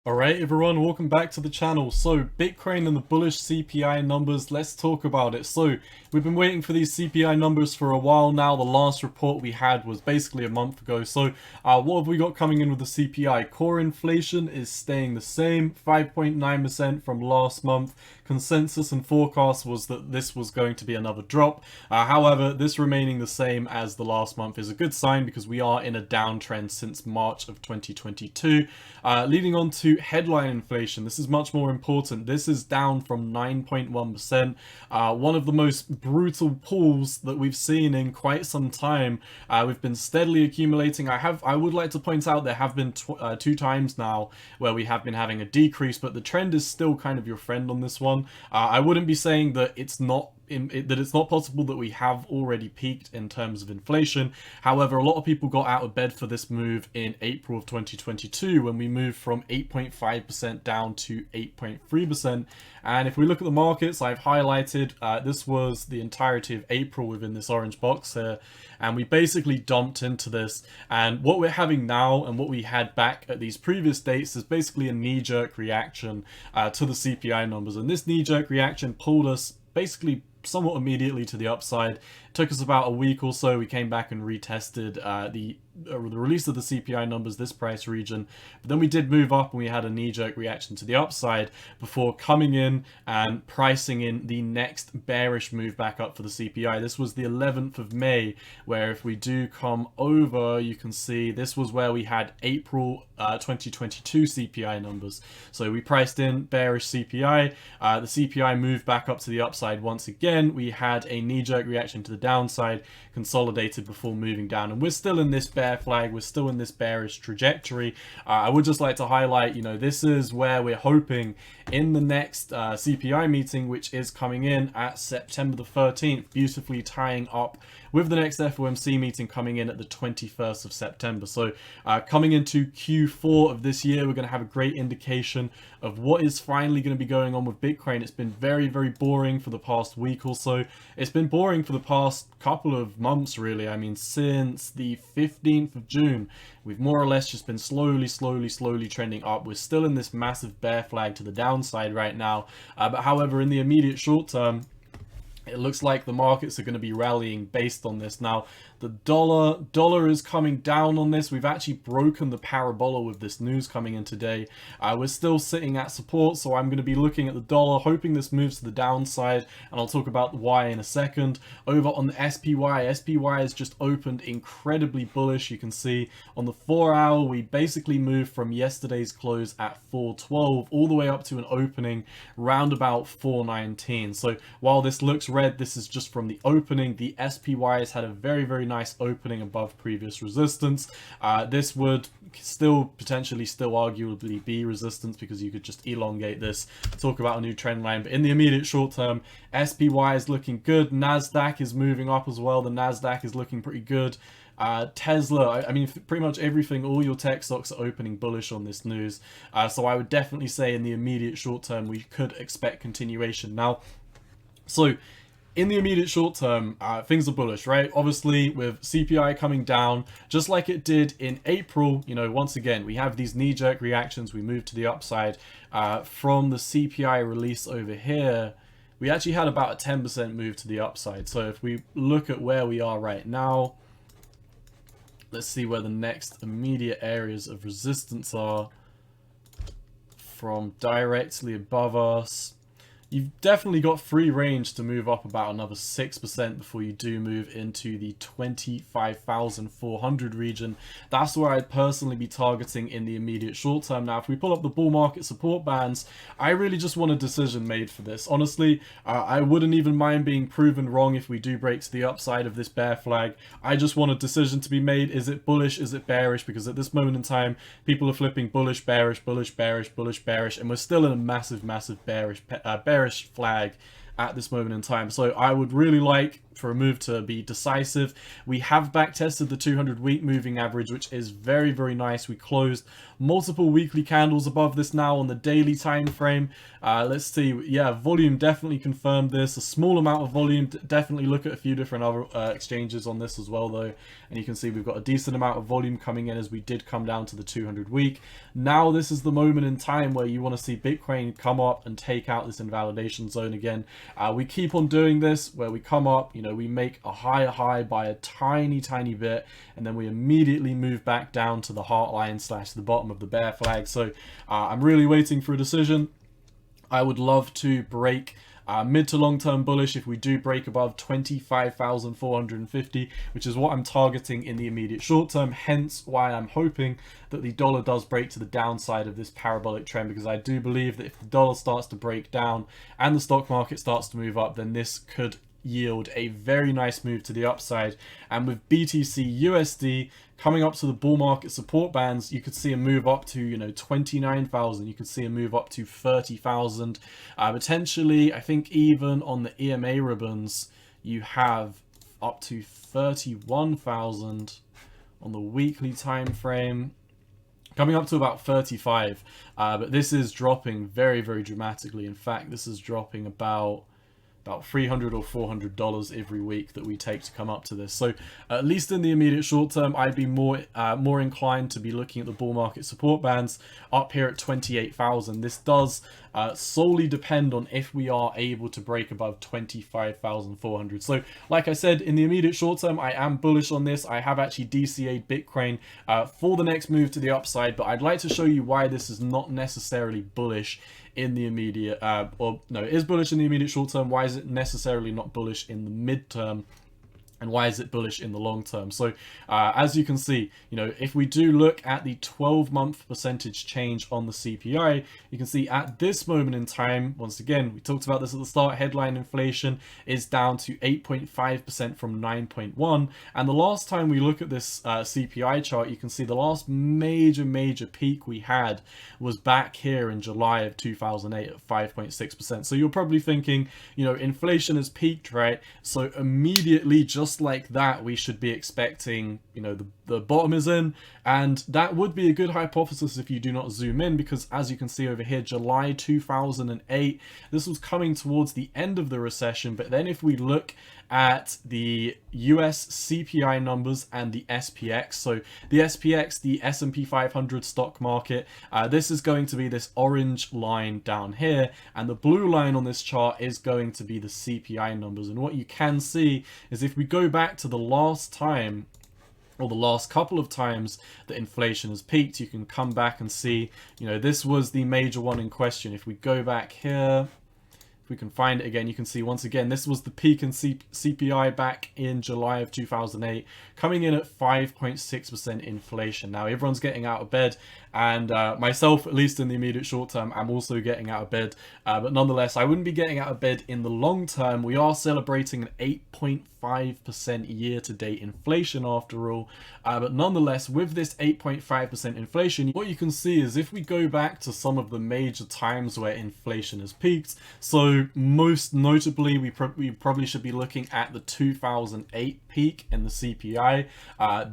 Alright everyone, welcome back to the channel. So Bitcoin and the bullish CPI numbers, let's talk about it. So we've been waiting for these CPI numbers for a while now. The last report we had was basically a month ago. So what have we got coming in with the CPI? Core inflation is staying the same, 5.9% from last month. Consensus and forecast was that this was going to be another drop. However, this remaining the same as the last month is a good sign because we are in a downtrend since March of 2022. Leading on to headline inflation, this is much more important. This is down from 9.1%, one of the most brutal pulls that we've seen in quite some time. We've been steadily accumulating. I would like to point out there have been two times now where we have been having a decrease, but the trend is still kind of your friend on this one. I wouldn't be saying that it's not possible that we have already peaked in terms of inflation. However, a lot of people got out of bed for this move in April of 2022 when we moved from 8.5% down to 8.3%. And if we look at the markets, I've highlighted this was the entirety of April within this orange box here, and we basically dumped into this. And what we're having now and what we had back at these previous dates is basically a knee-jerk reaction to the CPI numbers, and this knee-jerk reaction pulled us basically somewhat immediately to the upside. It took us about a week or so. We came back and retested the release of the CPI numbers, this price region, but then we did move up and we had a knee-jerk reaction to the upside before coming in and pricing in the next bearish move back up for the CPI. This was the 11th of May, where if we do come over, you can see this was where we had April 2022 CPI numbers. So we priced in bearish CPI, the CPI moved back up to the upside once again. We had a knee-jerk reaction to the downside, consolidated before moving down, and we're still in this bear flag, we're still in this bearish trajectory. I would just like to highlight, this is where we're hoping in the next CPI meeting, which is coming in at September the 13th, beautifully tying up with the next FOMC meeting coming in at the 21st of September. So coming into Q4 of this year, we're going to have a great indication of what is finally going to be going on with Bitcoin. It's been very, very boring for the past week or so. It's been boring for the past couple of months, really. I mean, since the 15th of June, we've more or less just been slowly trending up. We're still in this massive bear flag to the downside right now. But however, in the immediate short term, it looks like the markets are going to be rallying based on this. Now, the dollar is coming down on this. We've actually broken the parabola with this news coming in today. We're still sitting at support, so I'm going to be looking at the dollar, hoping this moves to the downside, and I'll talk about why in a second. Over on the SPY has just opened incredibly bullish. You can see on the 4-hour, we basically moved from yesterday's close at 412 all the way up to an opening round about 419. So while this looks red, this is just from the opening. The SPY has had a very nice opening above previous resistance. This would still potentially arguably be resistance because you could just elongate this, talk about a new trend line. But in the immediate short term, SPY is looking good. Nasdaq is moving up as well. The Nasdaq is looking pretty good. Tesla, I mean, pretty much everything, all your tech stocks are opening bullish on this news. So I would definitely say in the immediate short term, we could expect continuation. Now, so in the immediate short term, things are bullish, right? Obviously, with CPI coming down, just like it did in April, once again, we have these knee-jerk reactions. We move to the upside. From the CPI release over here, we actually had about a 10% move to the upside. So if we look at where we are right now, let's see where the next immediate areas of resistance are from directly above us. You've definitely got free range to move up about another 6% before you do move into the 25,400 region. That's where I'd personally be targeting in the immediate short term. Now, if we pull up the bull market support bands, I really just want a decision made for this. Honestly, I wouldn't even mind being proven wrong if we do break to the upside of this bear flag. I just want a decision to be made. Is it bullish? Is it bearish? Because at this moment in time, people are flipping bullish, bearish, bullish, bearish, bullish, bearish, and we're still in a massive bearish flag at this moment in time. So I would really like for a move to be decisive. We have back tested the 200-week moving average, which is very, very nice. We closed multiple weekly candles above this now on the daily time frame. Let's see. Yeah, volume definitely confirmed this. A small amount of volume. Definitely look at a few different other exchanges on this as well, though, and you can see we've got a decent amount of volume coming in as we did come down to the 200-week. Now this is the moment in time where you want to see Bitcoin come up and take out this invalidation zone again. We keep on doing this where we come up, you know, we make a higher high by a tiny bit, and then we immediately move back down to the heart line / the bottom of the bear flag. So I'm really waiting for a decision. I would love to break mid to long term bullish if we do break above 25,450, which is what I'm targeting in the immediate short term, hence why I'm hoping that the dollar does break to the downside of this parabolic trend, because I do believe that if the dollar starts to break down and the stock market starts to move up, then this could yield a very nice move to the upside. And with BTC USD coming up to the bull market support bands, you could see a move up to, you know, 29,000. You could see a move up to 30,000. Potentially, I think even on the EMA ribbons, you have up to 31,000 on the weekly time frame, coming up to about 35. But this is dropping very, very dramatically. In fact, this is dropping about $300 or $400 every week that we take to come up to this. So at least in the immediate short term, I'd be more inclined to be looking at the bull market support bands up here at 28,000. This does solely depend on if we are able to break above 25,400. So like I said, in the immediate short term, I am bullish on this. I have actually DCA'd Bitcoin for the next move to the upside, but I'd like to show you why this is not necessarily bullish in the immediate, or no, it is bullish in the immediate short term. Why is it necessarily not bullish in the mid-term? And why is it bullish in the long term? So as you can see, you know, if we do look at the 12-month percentage change on the CPI, you can see at this moment in time, once again, we talked about this at the start, headline inflation is down to 8.5% from 9.1. And the last time we look at this CPI chart, you can see the last major peak we had was back here in July of 2008 at 5.6%. So you're probably thinking, you know, inflation has peaked, right? So immediately, just like that, we should be expecting, you know, the bottom is in, and that would be a good hypothesis if you do not zoom in, because as you can see over here, July 2008, this was coming towards the end of the recession. But then if we look at the US CPI numbers and the SPX, so the SPX, the S&P 500 stock market, this is going to be this orange line down here, and the blue line on this chart is going to be the CPI numbers. And what you can see is if we go back to the last time, or the last couple of times that inflation has peaked, you can come back and see, you know, this was the major one in question. If we go back here, we can find it again, you can see once again this was the peak in CPI back in July of 2008, coming in at 5.6% inflation. Now everyone's getting out of bed, and myself, at least in the immediate short term, I'm also getting out of bed, but nonetheless I wouldn't be getting out of bed in the long term. We are celebrating an 8.5% year-to-date inflation after all, but nonetheless, with this 8.5% inflation, what you can see is if we go back to some of the major times where inflation has peaked, so most notably we probably should be looking at the 2008 peak in the CPI.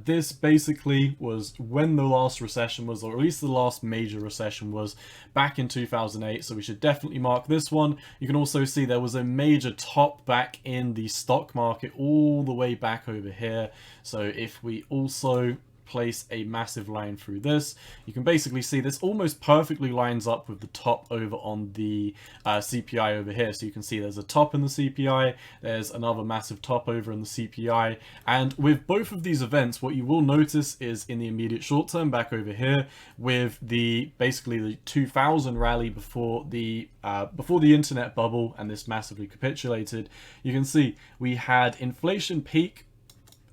This basically was when the last recession was, or at least the last major recession was, back in 2008, so we should definitely mark this one. You can also see there was a major top back in the stock market all the way back over here. So if we also place a massive line through this, you can basically see this almost perfectly lines up with the top over on the CPI over here. So you can see there's a top in the CPI, there's another massive top over in the CPI, and with both of these events, what you will notice is in the immediate short term back over here, with the basically the 2000 rally before the internet bubble, and this massively capitulated, you can see we had inflation peak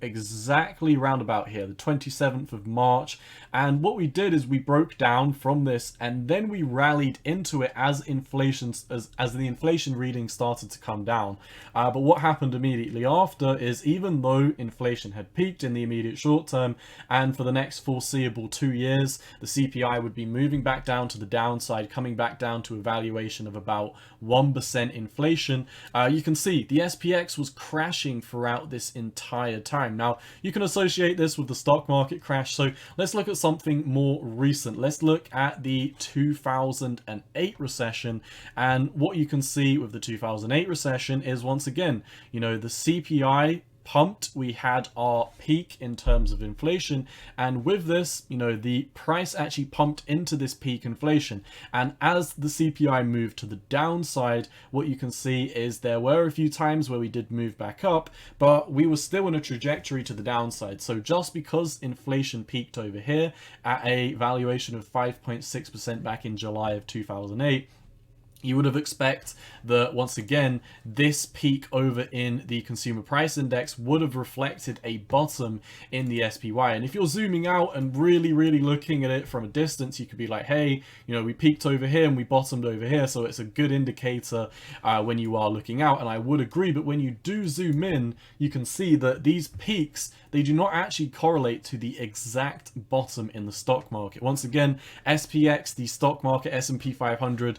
exactly round about here, the 27th of March. And what we did is we broke down from this, and then we rallied into it as the inflation reading started to come down. But what happened immediately after is, even though inflation had peaked in the immediate short term, and for the next foreseeable 2 years, the CPI would be moving back down to the downside, coming back down to a valuation of about 1% inflation, you can see the SPX was crashing throughout this entire time. Now, you can associate this with the stock market crash, so let's look at something more recent. Let's look at the 2008 recession, and what you can see with the 2008 recession is, once again, you know, the CPI pumped, we had our peak in terms of inflation, and with this, you know, the price actually pumped into this peak inflation, and as the CPI moved to the downside, what you can see is there were a few times where we did move back up, but we were still in a trajectory to the downside. So just because inflation peaked over here at a valuation of 5.6% back in July of 2008, you would have expected that, once again, this peak over in the consumer price index would have reflected a bottom in the SPY. And if you're zooming out and really looking at it from a distance, you could be like, hey, you know, we peaked over here and we bottomed over here, so it's a good indicator when you are looking out. And I would agree, but when you do zoom in, you can see that these peaks, they do not actually correlate to the exact bottom in the stock market. Once again, SPX, the stock market, S&P 500,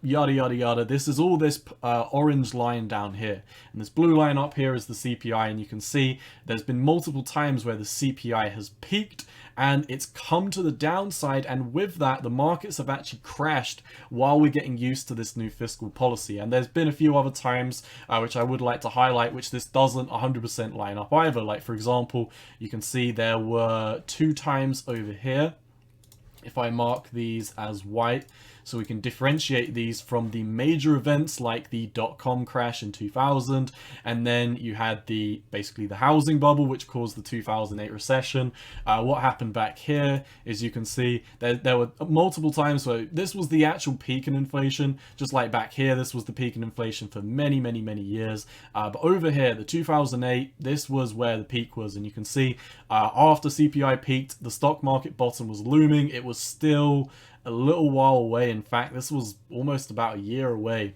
yada yada yada, this is all this orange line down here, and this blue line up here is the CPI, and you can see there's been multiple times where the CPI has peaked and it's come to the downside, and with that the markets have actually crashed while we're getting used to this new fiscal policy. And there's been a few other times which I would like to highlight, which this doesn't 100% line up either. Like, for example, you can see there were 2 times over here, if I mark these as white, so we can differentiate these from the major events like the dot-com crash in 2000, and then you had basically the housing bubble, which caused the 2008 recession. What happened back here is, you can see there were multiple times where this was the actual peak in inflation, just like back here, this was the peak in inflation for many years. But over here, the 2008, this was where the peak was, and you can see after CPI peaked, the stock market bottom was looming. It was still a little while away. In fact, this was almost about a year away.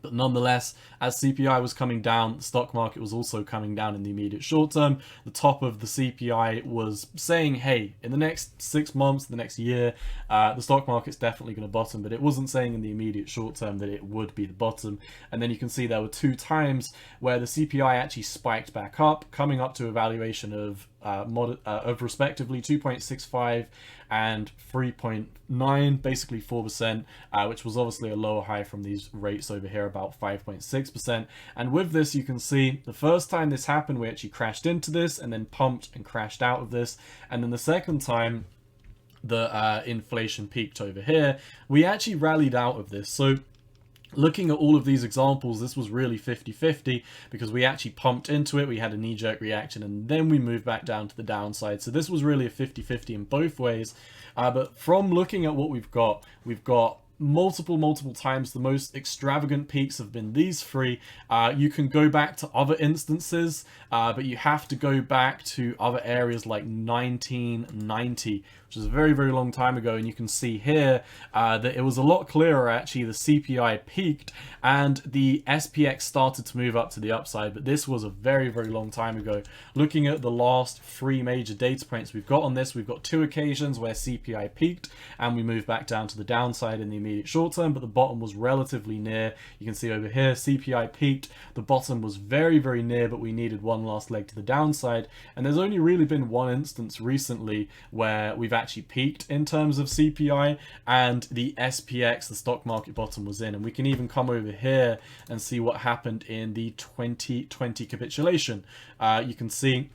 But nonetheless, as CPI was coming down, the stock market was also coming down in the immediate short term. The top of the CPI was saying, hey, in the next 6 months, the next year, the stock market's definitely going to bottom, but it wasn't saying in the immediate short term that it would be the bottom. And then you can see there were 2 times where the CPI actually spiked back up, coming up to a valuation of respectively 2.65 and 3.9, basically 4%, which was obviously a lower high from these rates over here, about 5.6%. And with this, you can see the first time this happened, we actually crashed into this and then pumped and crashed out of this. And then the second time the inflation peaked over here, we actually rallied out of this. So looking at all of these examples, this was really 50-50, because we actually pumped into it, we had a knee-jerk reaction, and then we moved back down to the downside. So this was really a 50-50 in both ways. But from looking at what we've got multiple times, the most extravagant peaks have been these 3. You can go back to other instances, but you have to go back to other areas like 1990, which is a very long time ago. And you can see here that it was a lot clearer. Actually, the CPI peaked and the SPX started to move up to the upside, but this was a very long time ago. Looking at the last 3 major data points we've got on this, we've got 2 occasions where CPI peaked and we moved back down to the downside in the immediate short term, but the bottom was relatively near. You can see over here, CPI peaked, the bottom was very near, but we needed one last leg to the downside. And there's only really been 1 instance recently where we've actually peaked in terms of CPI and the SPX, the stock market bottom, was in. And we can even come over here and see what happened in the 2020 capitulation. You can see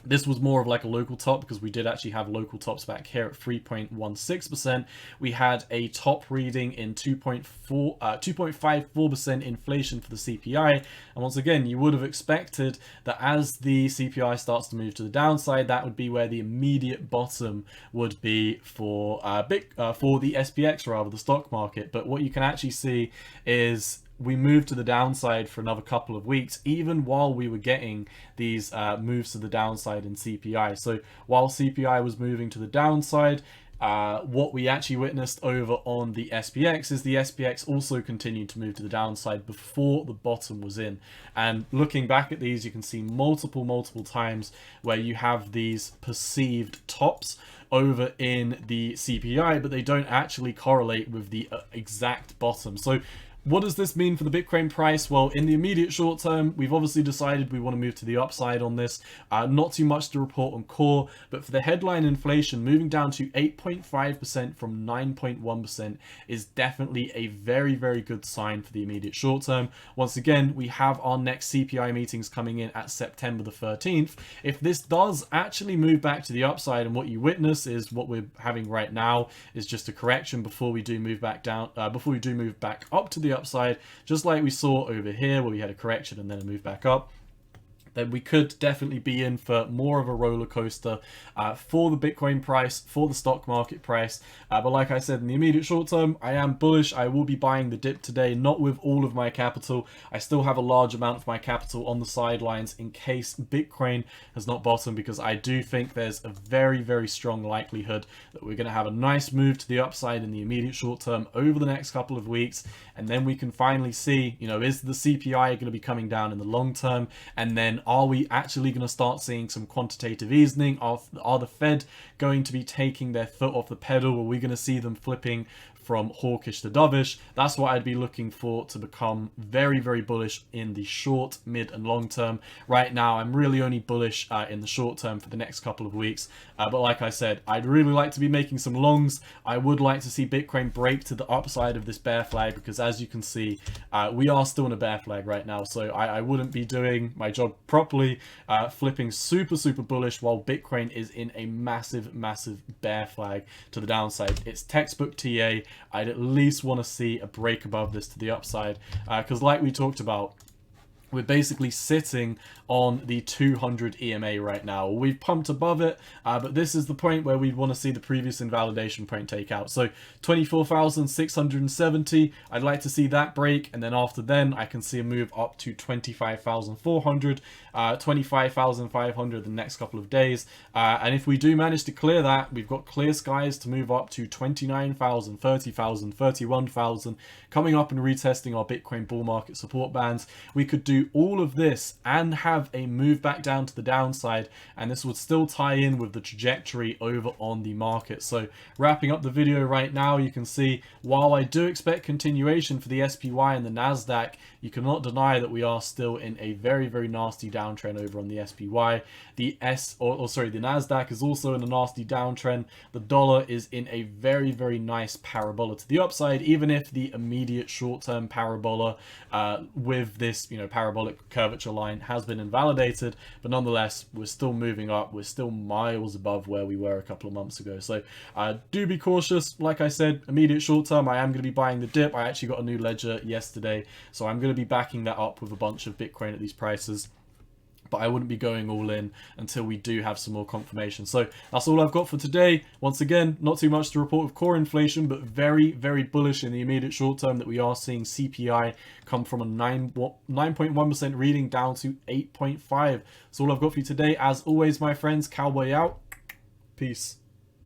this was more of like a local top, because we did actually have local tops back here at 3.16%. We had a top reading in 2.54% inflation for the CPI. And once again, you would have expected that as the CPI starts to move to the downside, that would be where the immediate bottom would be for the SPX, rather, the stock market. But what you can actually see is we moved to the downside for another couple of weeks, even while we were getting these moves to the downside in CPI. So while CPI was moving to the downside, what we actually witnessed over on the SPX is the SPX also continued to move to the downside before the bottom was in. And looking back at these, you can see multiple times where you have these perceived tops over in the CPI, but they don't actually correlate with the exact bottom. So what does this mean for the Bitcoin price? Well, in the immediate short term, we've obviously decided we want to move to the upside on this. Not too much to report on core, but for the headline inflation, moving down to 8.5% from 9.1% is definitely a very good sign for the immediate short term. Once again, we have our next CPI meetings coming in at September the 13th. If this does actually move back to the upside, and what you witness is what we're having right now is just a correction before we do move back down, before we do move back up to the upside, just like we saw over here where we had a correction and then a move back up, then we could definitely be in for more of a roller coaster for the Bitcoin price, for the stock market price. But like I said, in the immediate short term, I am bullish. I will be buying the dip today, not with all of my capital. I still have a large amount of my capital on the sidelines in case Bitcoin has not bottomed, because I do think there's a very strong likelihood that we're going to have a nice move to the upside in the immediate short term over the next couple of weeks. And then we can finally see, you know, is the CPI going to be coming down in the long term? And then are we actually going to start seeing some quantitative easing? Are the Fed going to be taking their foot off the pedal? Are we going to see them flipping from hawkish to dovish? That's what I'd be looking for to become very bullish in the short, mid and long term. Right now, I'm really only bullish in the short term for the next couple of weeks. But like I said, I'd really like to be making some longs. I would like to see Bitcoin break to the upside of this bear flag, because as you can see, we are still in a bear flag right now. So I wouldn't be doing my job properly, flipping super bullish while Bitcoin is in a massive bear flag to the downside. It's textbook TA. I'd at least want to see a break above this to the upside, because like we talked about, we're basically sitting on the 200 EMA right now. We've pumped above it, but this is the point where we want to see the previous invalidation point take out. So 24,670, I'd like to see that break, and then after then I can see a move up to 25,400, 25,500 the next couple of days. And if we do manage to clear that, we've got clear skies to move up to 29,000, 30,000, 31,000, coming up and retesting our Bitcoin bull market support bands. We could do all of this and have a move back down to the downside, and this would still tie in with the trajectory over on the market. So wrapping up the video right now, you can see while I do expect continuation for the SPY and the Nasdaq, you cannot deny that we are still in a very nasty downtrend over on the SPY. The Nasdaq is also in a nasty downtrend. The dollar is in a very nice parabola to the upside, even if the immediate short-term parabola with this, you know, parabolic curvature line has been invalidated, but nonetheless we're still moving up. We're still miles above where we were a couple of months ago. So do be cautious. Like I said, immediate short term, I am going to be buying the dip. I actually got a new ledger yesterday, so I'm going to be backing that up with a bunch of Bitcoin at these prices. But I wouldn't be going all in until we do have some more confirmation. So that's all I've got for today. Once again, not too much to report with core inflation, but very bullish in the immediate short term that we are seeing CPI come from a 9.1% reading down to 8.5. That's all I've got for you today. As always, my friends, cowboy out. Peace.